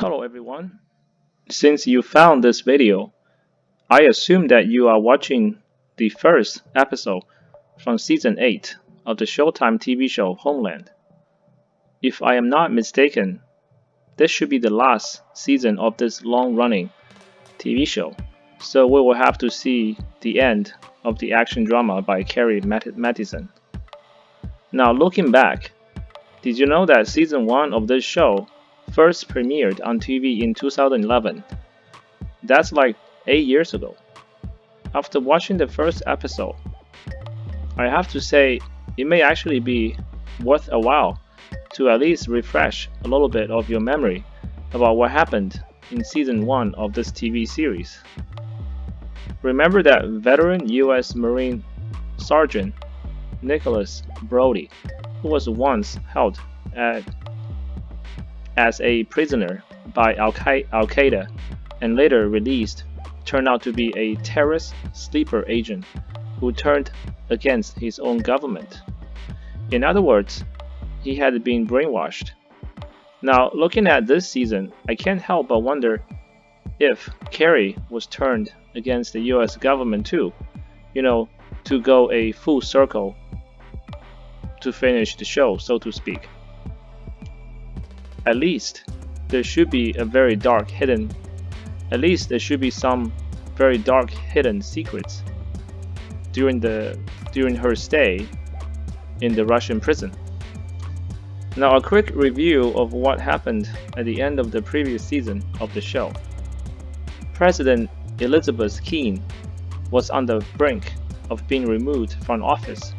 Hello everyone. Since you found this video, I assume that you are watching the first episode from season 8 of the Showtime TV show Homeland. If I am not mistaken, this should be the last season of this long-running TV show, so we will have to see the end of the action drama by Carrie Mathison. Now looking back, did you know that season 1 of this show first premiered on TV in 2011? That's like 8 years ago. After watching the first episode, I have to say it may actually be worth a while to at least refresh a little bit of your memory about what happened in season 1 of this TV series. Remember that veteran US Marine Sergeant Nicholas Brody, who was once held as a prisoner by Al-Qaeda and later released, turned out to be a terrorist sleeper agent who turned against his own government. In other words, he had been brainwashed. Now, looking at this season, I can't help but wonder if Carrie was turned against the US government too, to go a full circle to finish the show, so to speak. At least there should be some very dark hidden secrets during her stay in the Russian prison. Now a quick review of what happened at the end of the previous season of the show. President Elizabeth Keene was on the brink of being removed from office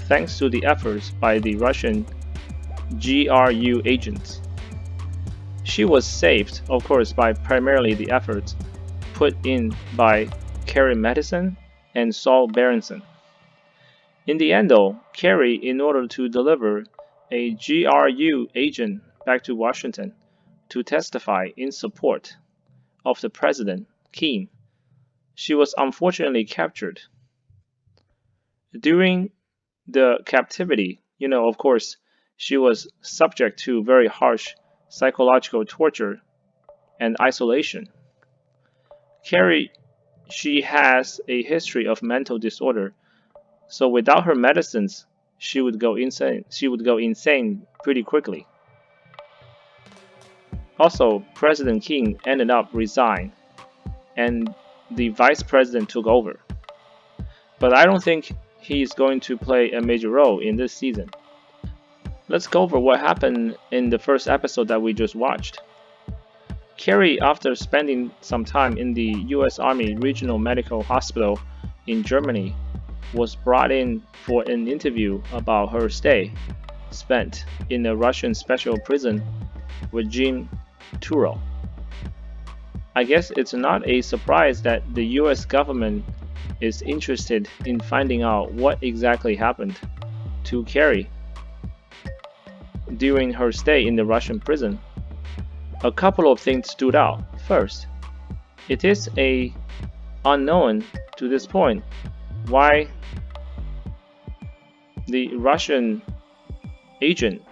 thanks to the efforts by the Russian GRU agents. She was saved, of course, by primarily the efforts put in by Carrie Mathison and Saul Berenson. In the end though, Carrie, in order to deliver a GRU agent back to Washington to testify in support of the President Keene, she was unfortunately captured. During the captivity, of course, she was subject to very harsh psychological torture and isolation. Carrie, she has a history of mental disorder, so without her medicines, she would go insane. She would go insane pretty quickly. Also, President King ended up resigning, and the vice president took over. But I don't think he is going to play a major role in this season. Let's go over what happened in the first episode that we just watched. Carrie, after spending some time in the US Army Regional Medical Hospital in Germany, was brought in for an interview about her stay spent in a Russian special prison with Jim Turo. I guess it's not a surprise that the US government is interested in finding out what exactly happened to Carrie during her stay in the Russian prison. A couple of things stood out. First, it is unknown to this point why the Russian agent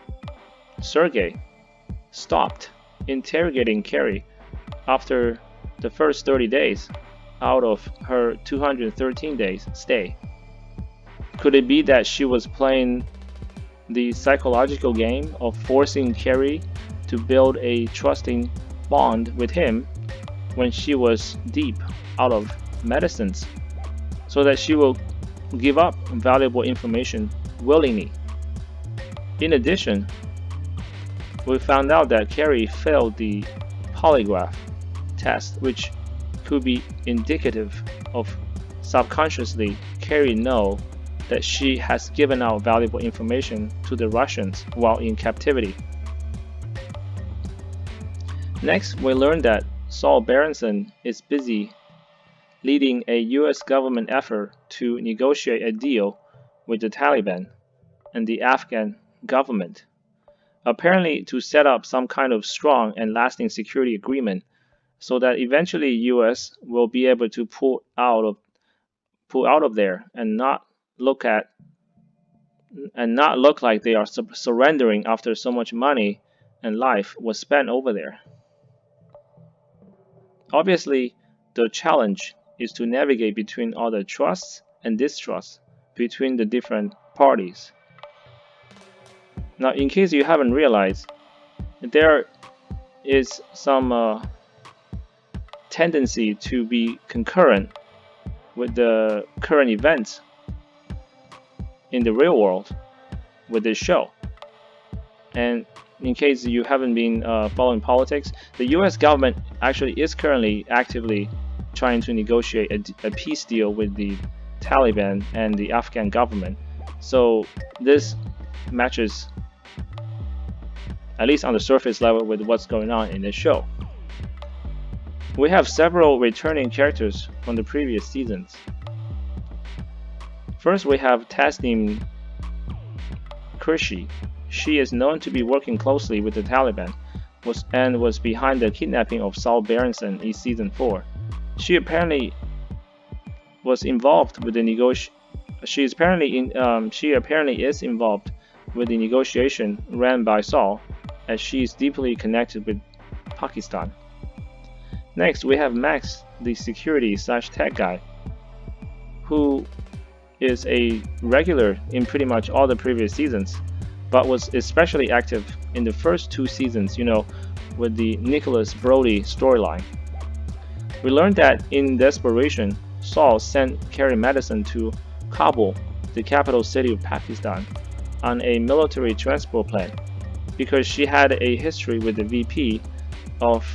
Sergei stopped interrogating Carrie after the first 30 days out of her 213 days stay. Could it be that she was playing the psychological game of forcing Carrie to build a trusting bond with him when she was deep out of medicines, so that she will give up valuable information willingly? In addition, we found out that Carrie failed the polygraph test, which could be indicative of subconsciously Carrie know that she has given out valuable information to the Russians while in captivity. Next, we learned that Saul Berenson is busy leading a US government effort to negotiate a deal with the Taliban and the Afghan government, apparently to set up some kind of strong and lasting security agreement so that eventually US will be able to pull out of there and not look like they are surrendering after so much money and life was spent over there. Obviously, the challenge is to navigate between all the trusts and distrusts between the different parties. Now, in case you haven't realized, there is some tendency to be concurrent with the current events in the real world with this show. And in case you haven't been following politics, the US government actually is currently actively trying to negotiate a peace deal with the Taliban and the Afghan government. So this matches, at least on the surface level, with what's going on in this show. We have several returning characters from the previous seasons. First, we have Tasneem Qureshi. She is known to be working closely with the Taliban and was behind the kidnapping of Saul Berenson in season 4. She apparently was involved with the She apparently is involved with the negotiation ran by Saul, as she is deeply connected with Pakistan. Next, we have Max, the security/tech guy, who is a regular in pretty much all the previous seasons, but was especially active in the first 2 seasons, with the Nicholas Brody storyline. We learned that in desperation, Saul sent Carrie Madison to Kabul, the capital city of Pakistan, on a military transport plane because she had a history with the VP of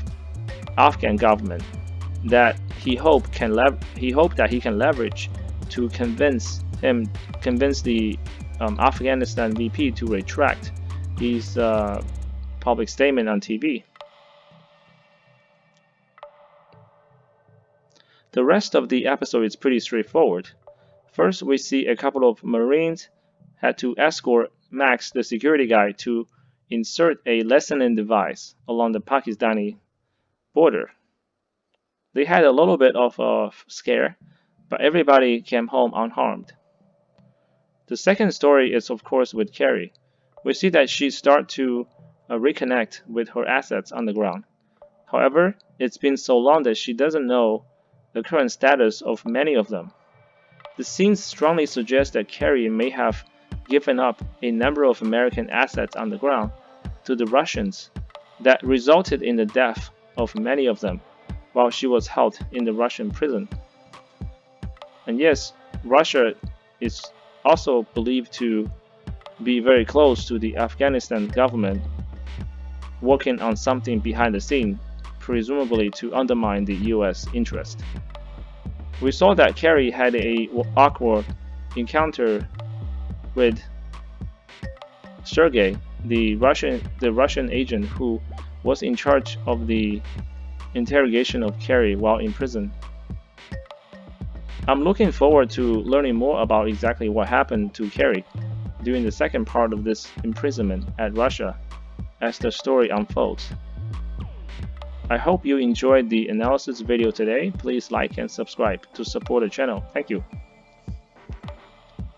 Afghan government that he hoped that he can leverage to convince the Afghanistan VP to retract his public statement on TV. The rest of the episode is pretty straightforward. First, we see a couple of Marines had to escort Max, the security guy, to insert a listening device along the Pakistani border. They had a little bit of a scare, but everybody came home unharmed. The second story is, of course, with Carrie. We see that she starts to reconnect with her assets on the ground. However, it's been so long that she doesn't know the current status of many of them. The scenes strongly suggest that Carrie may have given up a number of American assets on the ground to the Russians that resulted in the death of many of them while she was held in the Russian prison. And yes, Russia is also believed to be very close to the Afghanistan government, working on something behind the scene, presumably to undermine the US interest. We saw that Carrie had an awkward encounter with Sergei, the Russian agent who was in charge of the interrogation of Carrie while in prison. I'm looking forward to learning more about exactly what happened to Carrie during the second part of this imprisonment at Russia as the story unfolds. I hope you enjoyed the analysis video today. Please like and subscribe to support the channel. Thank you.